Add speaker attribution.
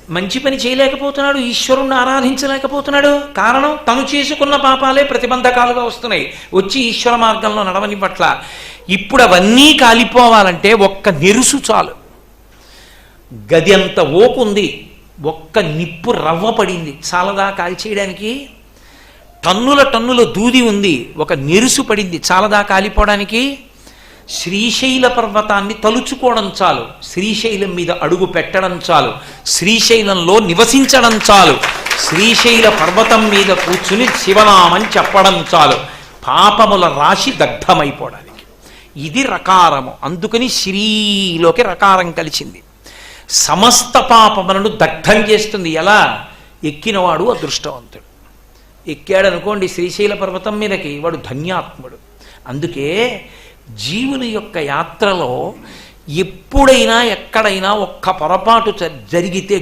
Speaker 1: మంచి పని చేయలేకపోతున్నాడు, ఈశ్వరుణ్ణి ఆరాధించలేకపోతున్నాడు. కారణం తను చేసుకున్న పాపాలే ప్రతిబంధకాలుగా వస్తున్నాయి, వచ్చి ఈశ్వర మార్గంలో నడవనివ్వట్ల. ఇప్పుడు అవన్నీ కాలిపోవాలంటే ఒక్క నెరుసు చాలు. గది అంత ఓపు ఉంది, ఒక్క నిప్పు రవ్వ పడింది చాలదా కాల్చేయడానికి? టన్నుల టన్నుల దూది ఉంది, ఒక నెరుసు పడింది చాలదా కాలిపోవడానికి? శ్రీశైల పర్వతాన్ని తలుచుకోవడం చాలు, శ్రీశైలం మీద అడుగు పెట్టడం చాలు, శ్రీశైలంలో నివసించడం చాలు, శ్రీశైల పర్వతం మీద కూర్చుని శివనామం చెప్పడం చాలు, పాపముల రాశి దగ్ధమైపోవడానికి. ఇది రకారము. అందుకని శ్రీలోకి రకారం కలిసింది. సమస్త పాపములను దగ్ధం చేస్తుంది. ఎలా? ఎక్కినవాడు అదృష్టవంతుడు. ఎక్కాడనుకోండి శ్రీశైల పర్వతం మీదకి, వాడు ధన్యాత్ముడు. అందుకే జీవుని యొక్క యాత్రలో ఎప్పుడైనా ఎక్కడైనా ఒక్క పొరపాటు జరిగితే